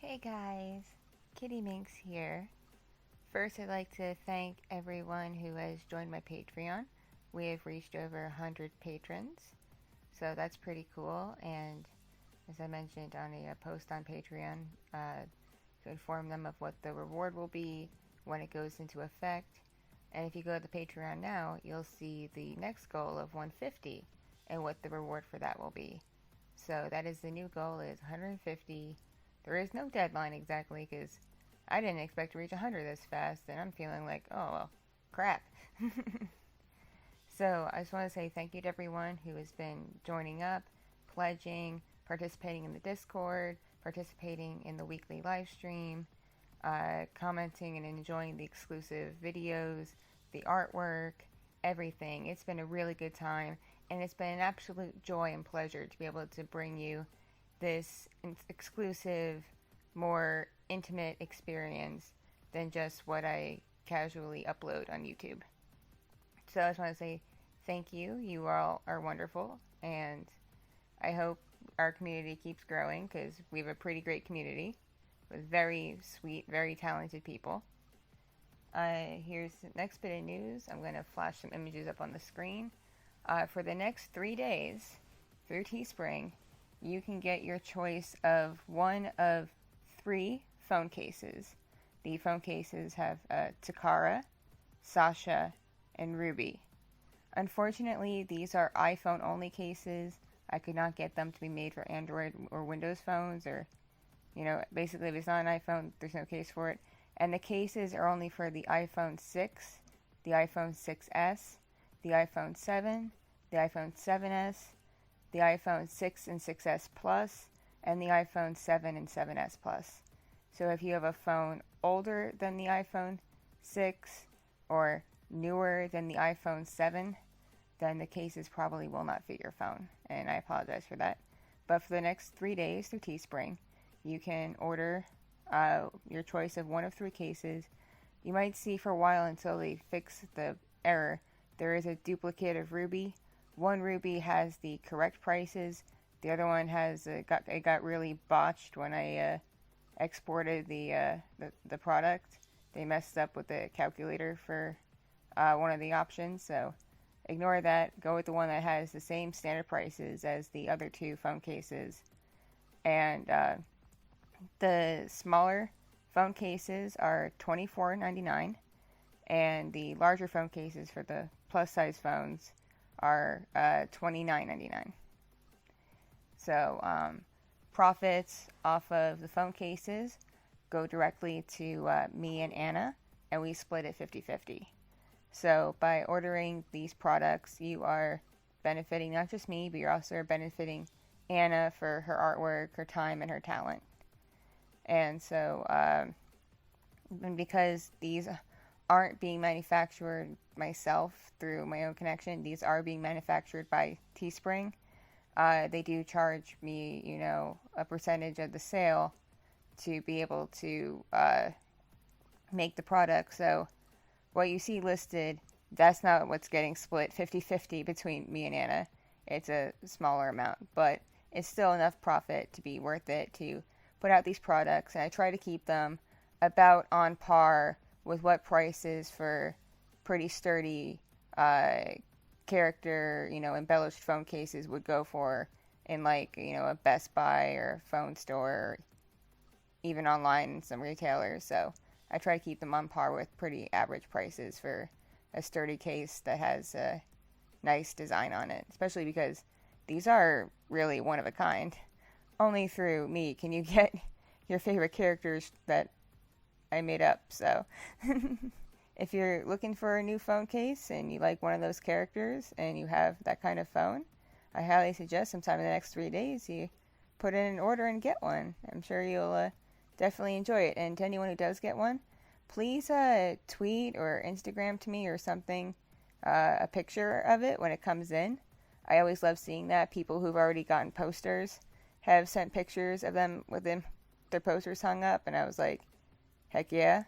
Hey guys, Kitti Minx here. First, I'd like to thank everyone who has joined my Patreon. We have reached over 100 patrons, so that's pretty cool. And as I mentioned on a post on Patreon, to inform them of what the reward will be when it goes into effect. And if you go to the Patreon now, you'll see the next goal of 150 and what the reward for that will be. So that is the new goal, is 150. There is no deadline exactly because I didn't expect to reach 100 this fast, and I'm feeling like, oh, well, crap. So I just want to say thank you to everyone who has been joining up, pledging, participating in the Discord, participating in the weekly live stream, commenting and enjoying the exclusive videos, the artwork, everything. It's been a really good time, and it's been an absolute joy and pleasure to be able to bring you this exclusive, more intimate experience than just what I casually upload on YouTube. So I just want to say thank you. You all are wonderful, and I hope our community keeps growing because we have a pretty great community with very sweet, very talented people. Here's the next bit of news. I'm going to flash some images up on the screen. For the next 3 days through Teespring, you can get your choice of one of 3 phone cases. The phone cases have Takara, Sasha, and Ruby. Unfortunately, these are iPhone only cases. I could not get them to be made for Android or Windows phones, or, basically if it's not an iPhone, there's no case for it. And the cases are only for the iPhone 6, the iPhone 6S, the iPhone 7, the iPhone 7S, the iPhone 6 and 6S Plus, and the iPhone 7 and 7S Plus. So if you have a phone older than the iPhone 6 or newer than the iPhone 7, then the cases probably will not fit your phone, and I apologize for that. But for the next 3 days through Teespring, you can order your choice of one of 3 cases. You might see for a while until they fix the error, there is a duplicate of Ruby. One Ruby has the correct prices. The other one has it got really botched when I exported the product. They messed up with the calculator for one of the options, so ignore that. Go with the one that has the same standard prices as the other 2 phone cases. And the smaller phone cases are $24.99, and the larger phone cases for the plus size phones are $29.99. So profits off of the phone cases go directly to me and Anna, and we split it 50-50. So by ordering these products, you are benefiting not just me, but you're also benefiting Anna for her artwork, her time, and her talent. And so, and because these aren't being manufactured myself through my own connection, these are being manufactured by Teespring. They do charge me, a percentage of the sale to be able to make the product. So what you see listed, that's not what's getting split 50-50 between me and Anna. It's a smaller amount, but it's still enough profit to be worth it to put out these products, and I try to keep them about on par with what prices for pretty sturdy character, embellished phone cases would go for in a Best Buy or a phone store, or even online in some retailers. So I try to keep them on par with pretty average prices for a sturdy case that has a nice design on it, especially because these are really one of a kind. Only through me can you get your favorite characters that I made up. So if you're looking for a new phone case and you like one of those characters and you have that kind of phone, I highly suggest sometime in the next 3 days you put in an order and get one. I'm sure you'll definitely enjoy it. And to anyone who does get one, please tweet or Instagram to me or something, a picture of it when it comes in. I always love seeing that. People who've already gotten posters have sent pictures of them with their posters hung up, and I was like, heck yeah.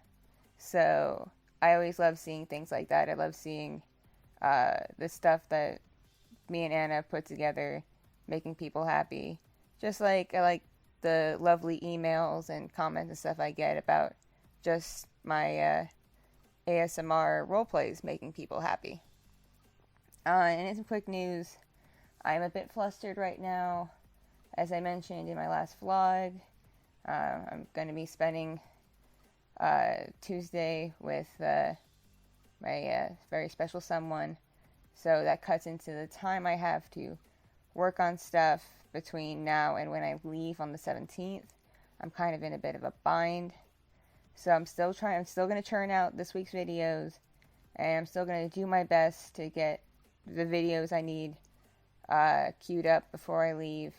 So I always love seeing things like that. I love seeing the stuff that me and Anna put together, making people happy. Just like I like the lovely emails and comments and stuff I get about just my ASMR roleplays making people happy. And in some quick news, I'm a bit flustered right now. As I mentioned in my last vlog, I'm going to be spending Tuesday with my very special someone. So that cuts into the time I have to work on stuff between now and when I leave on the 17th. I'm kind of in a bit of a bind. So I'm still going to churn out this week's videos, and I'm still going to do my best to get the videos I need queued up before I leave.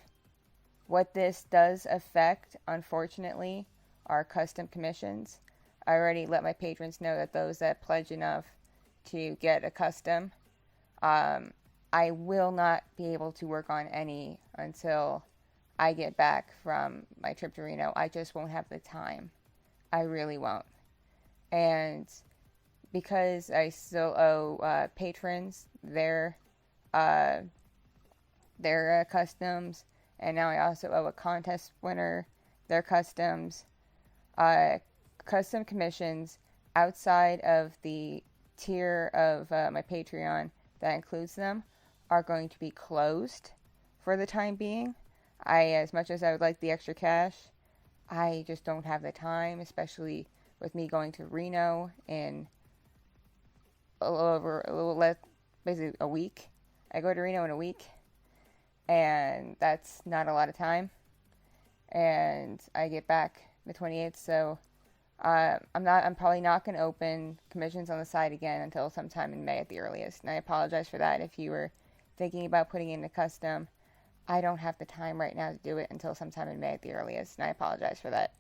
What this does affect, unfortunately, are custom commissions. I already let my patrons know that those that pledge enough to get a custom, I will not be able to work on any until I get back from my trip to Reno. I just won't have the time. I really won't. And because I still owe patrons their customs, and now I also owe a contest winner their customs, custom commissions outside of the tier of my Patreon that includes them are going to be closed for the time being. As much as I would like the extra cash, I just don't have the time, especially with me going to Reno in basically a week. I go to Reno in a week, and that's not a lot of time. And I get back the 28th, so I'm probably not going to open commissions on the site again until sometime in May at the earliest. And I apologize for that if you were thinking about putting in a custom. I don't have the time right now to do it until sometime in May at the earliest, and I apologize for that.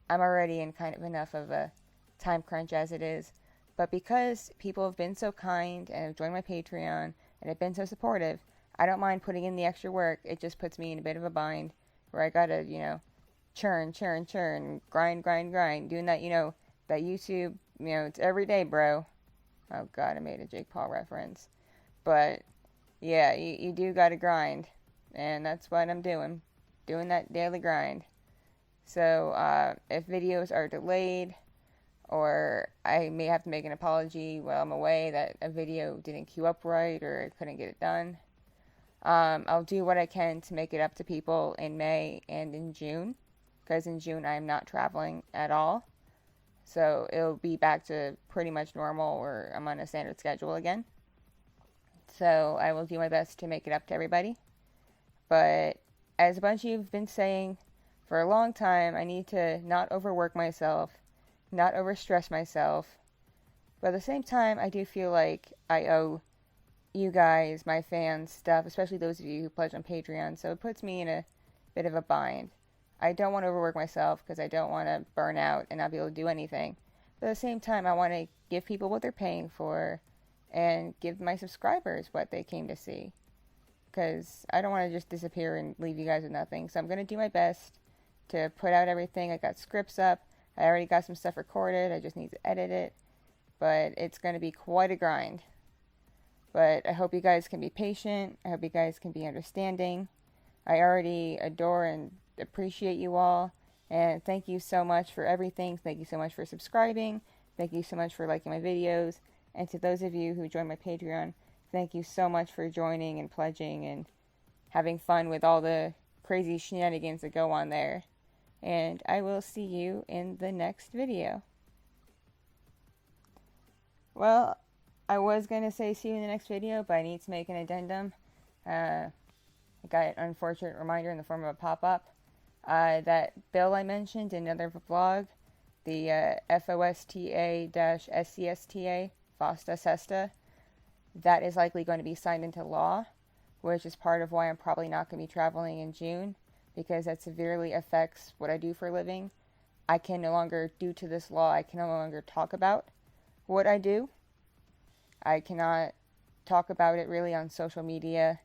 I'm already in kind of enough of a time crunch as it is, but because people have been so kind and have joined my Patreon and have been so supportive, I don't mind putting in the extra work. It just puts me in a bit of a bind where I gotta, churn, grind, doing that, that YouTube, it's every day, bro. Oh god, I made a Jake Paul reference. But, yeah, you do gotta grind. And that's what I'm doing that daily grind. So, if videos are delayed, or I may have to make an apology while I'm away that a video didn't queue up right, or I couldn't get it done, I'll do what I can to make it up to people in May and in June, because in June I am not traveling at all. So it'll be back to pretty much normal, where I'm on a standard schedule again. So I will do my best to make it up to everybody. But as a bunch of you have been saying for a long time, I need to not overwork myself, not overstress myself. But at the same time, I do feel like I owe you guys, my fans, stuff, especially those of you who pledge on Patreon. So it puts me in a bit of a bind. I don't want to overwork myself because I don't want to burn out and not be able to do anything. But at the same time, I want to give people what they're paying for and give my subscribers what they came to see. Because I don't want to just disappear and leave you guys with nothing. So I'm going to do my best to put out everything. I got scripts up. I already got some stuff recorded. I just need to edit it. But it's going to be quite a grind. But I hope you guys can be patient. I hope you guys can be understanding. I already adore and appreciate you all. And thank you so much for everything. Thank you so much for subscribing. Thank you so much for liking my videos. And to those of you who joined my Patreon, thank you so much for joining and pledging and having fun with all the crazy shenanigans that go on there. And I will see you in the next video. Well, I was going to say see you in the next video, but I need to make an addendum. I got an unfortunate reminder in the form of a pop-up. That bill I mentioned in another vlog, the FOSTA-SCSTA, FOSTA-SESTA, that is likely going to be signed into law, which is part of why I'm probably not going to be traveling in June, because that severely affects what I do for a living. I can no longer, due to this law, I can no longer talk about what I do. I cannot talk about it really on social media.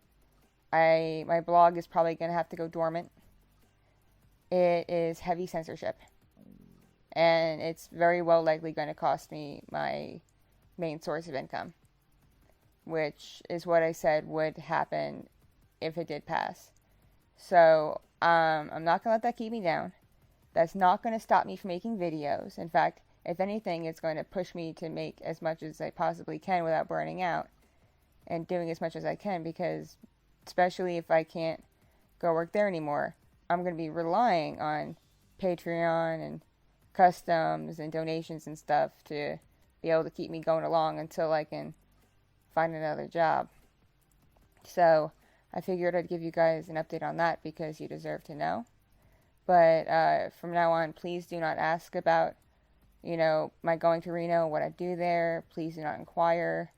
My blog is probably going to have to go dormant. It is heavy censorship. And it's very well likely going to cost me my main source of income, which is what I said would happen if it did pass. So I'm not going to let that keep me down. That's not going to stop me from making videos. In fact, if anything, it's going to push me to make as much as I possibly can without burning out and doing as much as I can, because especially if I can't go work there anymore, I'm going to be relying on Patreon and customs and donations and stuff to be able to keep me going along until I can find another job. So I figured I'd give you guys an update on that because you deserve to know. But from now on, please do not ask about, my going to Reno, what I do there. Please do not inquire.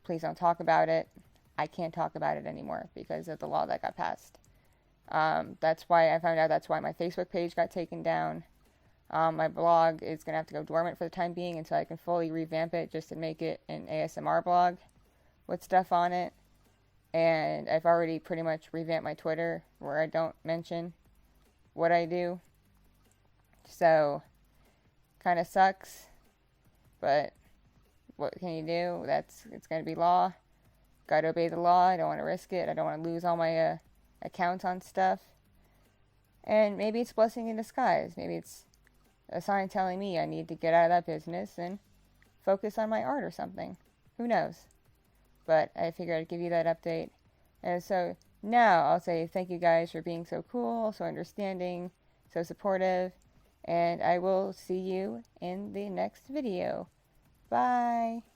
Please don't talk about it. I can't talk about it anymore because of the law that got passed. That's why I found out that's why my Facebook page got taken down. My blog is going to have to go dormant for the time being until I can fully revamp it just to make it an ASMR blog with stuff on it. And I've already pretty much revamped my Twitter where I don't mention what I do. So, kind of sucks. But what can you do? It's going to be law. Got to obey the law. I don't want to risk it. I don't want to lose all my accounts on stuff. And maybe it's a blessing in disguise. Maybe it's a sign telling me I need to get out of that business and focus on my art or something. Who knows? But I figured I'd give you that update. And so now I'll say thank you guys for being so cool, so understanding, so supportive. And I will see you in the next video. Bye.